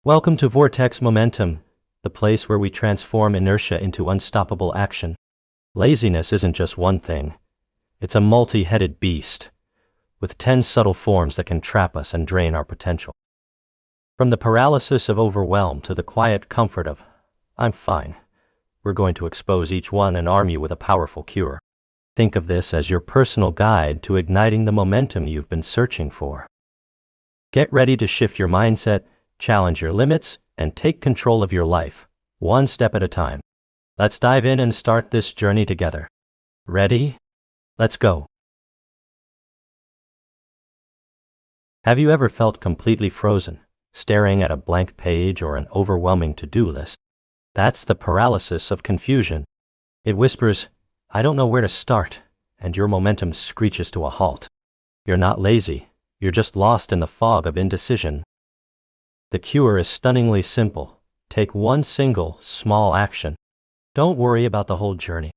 Welcome to Vortex Momentum, the place where we transform inertia into unstoppable action. Laziness isn't just one thing. It's a multi-headed beast, with 10 subtle forms that can trap us and drain our potential. From the paralysis of overwhelm to the quiet comfort of, I'm fine, we're going to expose each one and arm you with a powerful cure. Think of this as your personal guide to igniting the momentum you've been searching for. Get ready to shift your mindset, challenge your limits, and take control of your life, one step at a time. Let's dive in and start this journey together. Ready? Let's go. Have you ever felt completely frozen, staring at a blank page or an overwhelming to-do list? That's the paralysis of confusion. It whispers, I don't know where to start, and your momentum screeches to a halt. You're not lazy, you're just lost in the fog of indecision. The cure is stunningly simple. Take one single, small action. Don't worry about the whole journey.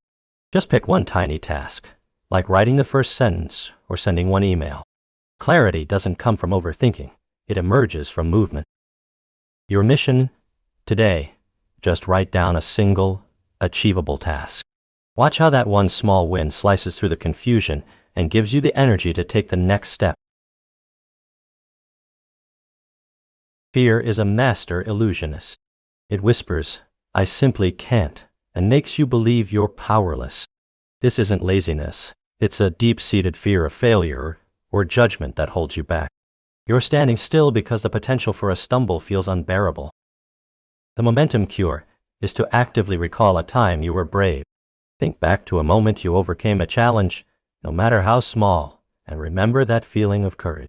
Just pick one tiny task, like writing the first sentence or sending one email. Clarity doesn't come from overthinking. It emerges from movement. Your mission today, just write down a single, achievable task. Watch how that one small win slices through the confusion and gives you the energy to take the next step. Fear is a master illusionist. It whispers, I simply can't, and makes you believe you're powerless. This isn't laziness. It's a deep-seated fear of failure or judgment that holds you back. You're standing still because the potential for a stumble feels unbearable. The momentum cure is to actively recall a time you were brave. Think back to a moment you overcame a challenge, no matter how small, and remember that feeling of courage.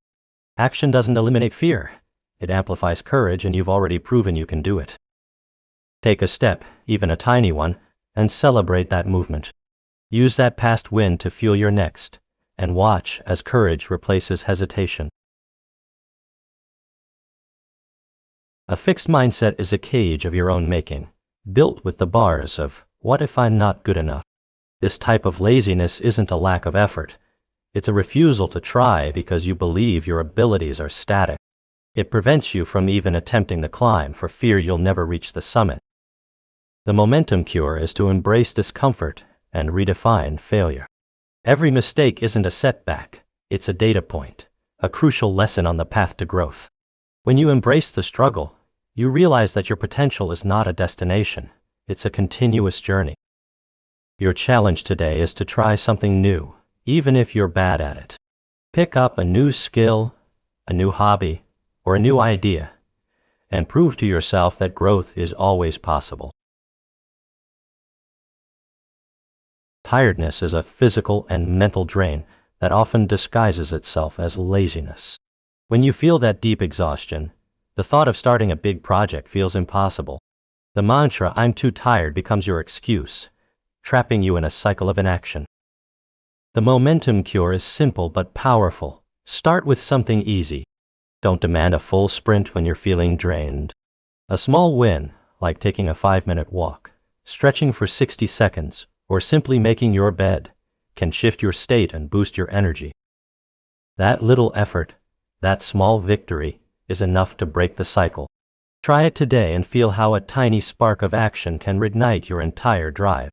Action doesn't eliminate fear. It amplifies courage, and you've already proven you can do it. Take a step, even a tiny one, and celebrate that movement. Use that past win to fuel your next, and watch as courage replaces hesitation. A fixed mindset is a cage of your own making, built with the bars of, what if I'm not good enough? This type of laziness isn't a lack of effort. It's a refusal to try because you believe your abilities are static. It prevents you from even attempting the climb for fear you'll never reach the summit. The momentum cure is to embrace discomfort and redefine failure. Every mistake isn't a setback, it's a data point, a crucial lesson on the path to growth. When you embrace the struggle, you realize that your potential is not a destination, it's a continuous journey. Your challenge today is to try something new, even if you're bad at it. Pick up a new skill, a new hobby, or a new idea, and prove to yourself that growth is always possible. Tiredness is a physical and mental drain that often disguises itself as laziness. When you feel that deep exhaustion, the thought of starting a big project feels impossible. The mantra, I'm too tired, becomes your excuse, trapping you in a cycle of inaction. The momentum cure is simple but powerful. Start with something easy. Don't demand a full sprint when you're feeling drained. A small win, like taking a 5-minute walk, stretching for 60 seconds, or simply making your bed, can shift your state and boost your energy. That little effort, that small victory, is enough to break the cycle. Try it today and feel how a tiny spark of action can reignite your entire drive.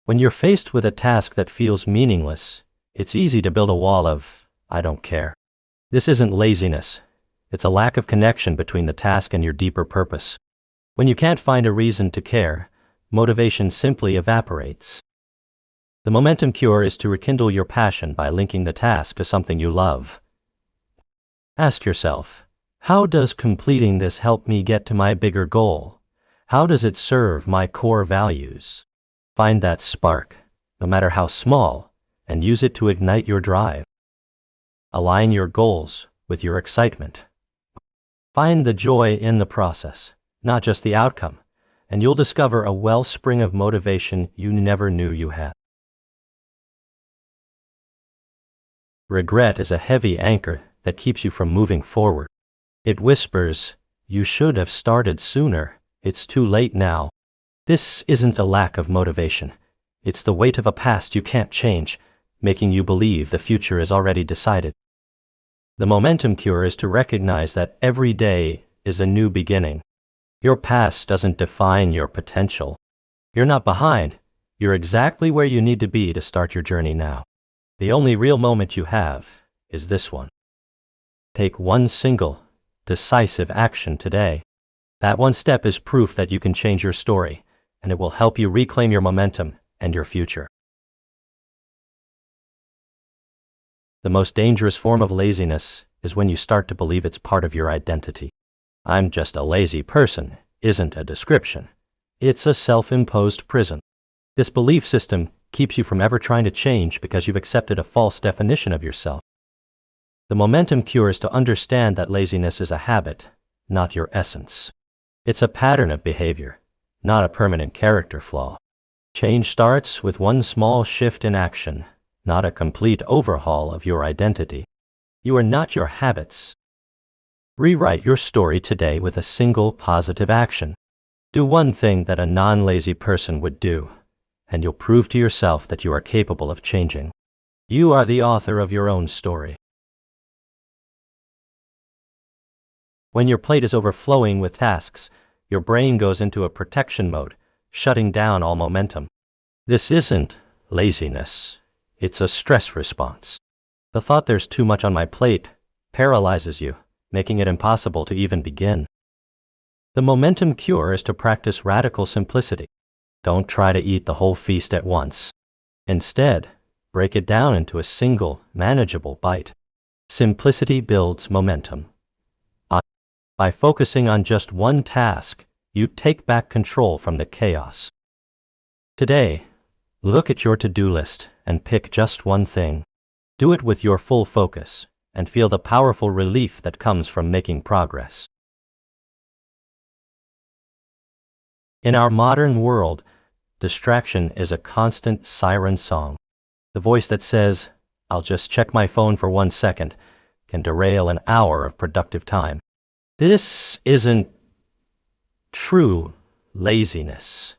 When you're faced with a task that feels meaningless, it's easy to build a wall of, I don't care. This isn't laziness. It's a lack of connection between the task and your deeper purpose. When you can't find a reason to care, motivation simply evaporates. The momentum cure is to rekindle your passion by linking the task to something you love. Ask yourself, how does completing this help me get to my bigger goal? How does it serve my core values? Find that spark, no matter how small, and use it to ignite your drive. Align your goals with your excitement. Find the joy in the process, not just the outcome, and you'll discover a wellspring of motivation you never knew you had. Regret is a heavy anchor that keeps you from moving forward. It whispers, you should have started sooner, it's too late now. This isn't a lack of motivation. It's the weight of a past you can't change, making you believe the future is already decided. The momentum cure is to recognize that every day is a new beginning. Your past doesn't define your potential. You're not behind. You're exactly where you need to be to start your journey now. The only real moment you have is this one. Take one single, decisive action today. That one step is proof that you can change your story, and it will help you reclaim your momentum and your future. The most dangerous form of laziness is when you start to believe it's part of your identity. I'm just a lazy person isn't a description. It's a self-imposed prison. This belief system keeps you from ever trying to change because you've accepted a false definition of yourself. The momentum cure is to understand that laziness is a habit, not your essence. It's a pattern of behavior, not a permanent character flaw. Change starts with one small shift in action, not a complete overhaul of your identity. You are not your habits. Rewrite your story today with a single positive action. Do one thing that a non-lazy person would do, and you'll prove to yourself that you are capable of changing. You are the author of your own story. When your plate is overflowing with tasks, your brain goes into a protection mode, shutting down all momentum. This isn't laziness. It's a stress response. The thought there's too much on my plate paralyzes you, making it impossible to even begin. The momentum cure is to practice radical simplicity. Don't try to eat the whole feast at once. Instead, break it down into a single, manageable bite. Simplicity builds momentum. By focusing on just one task, you take back control from the chaos. Today, look at your to-do list and pick just one thing. Do it with your full focus and feel the powerful relief that comes from making progress. In our modern world, distraction is a constant siren song. The voice that says, "I'll just check my phone for 1 second," can derail an hour of productive time. This isn't true laziness.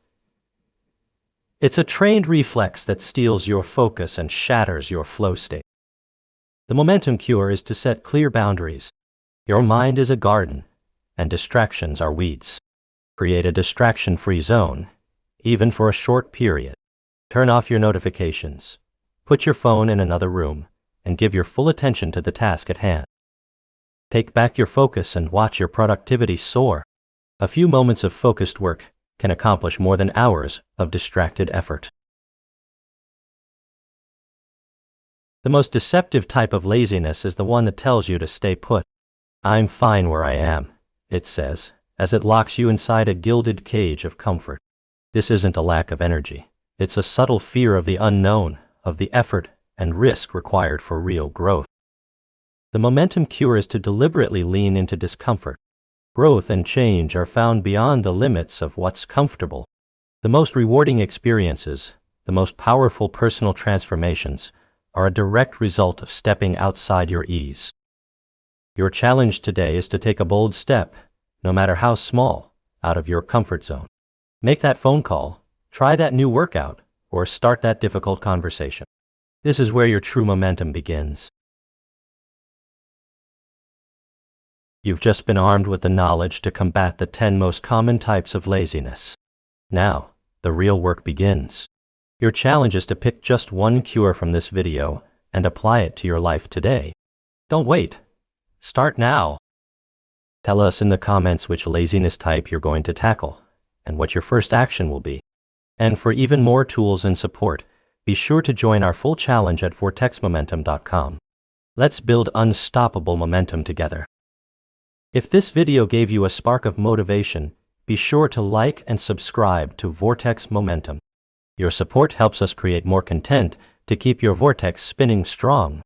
It's a trained reflex that steals your focus and shatters your flow state. The momentum cure is to set clear boundaries. Your mind is a garden, and distractions are weeds. Create a distraction-free zone, even for a short period. Turn off your notifications. Put your phone in another room, and give your full attention to the task at hand. Take back your focus and watch your productivity soar. A few moments of focused work can accomplish more than hours of distracted effort. The most deceptive type of laziness is the one that tells you to stay put. "I'm fine where I am," it says, as it locks you inside a gilded cage of comfort. This isn't a lack of energy. It's a subtle fear of the unknown, of the effort and risk required for real growth. The momentum cure is to deliberately lean into discomfort. Growth and change are found beyond the limits of what's comfortable. The most rewarding experiences, the most powerful personal transformations, are a direct result of stepping outside your ease. Your challenge today is to take a bold step, no matter how small, out of your comfort zone. Make that phone call, try that new workout, or start that difficult conversation. This is where your true momentum begins. You've just been armed with the knowledge to combat the 10 most common types of laziness. Now, the real work begins. Your challenge is to pick just one cure from this video and apply it to your life today. Don't wait. Start now. Tell us in the comments which laziness type you're going to tackle and what your first action will be. And for even more tools and support, be sure to join our full challenge at vortexmomentum.com. Let's build unstoppable momentum together. If this video gave you a spark of motivation, be sure to like and subscribe to Vortex Momentum. Your support helps us create more content to keep your vortex spinning strong.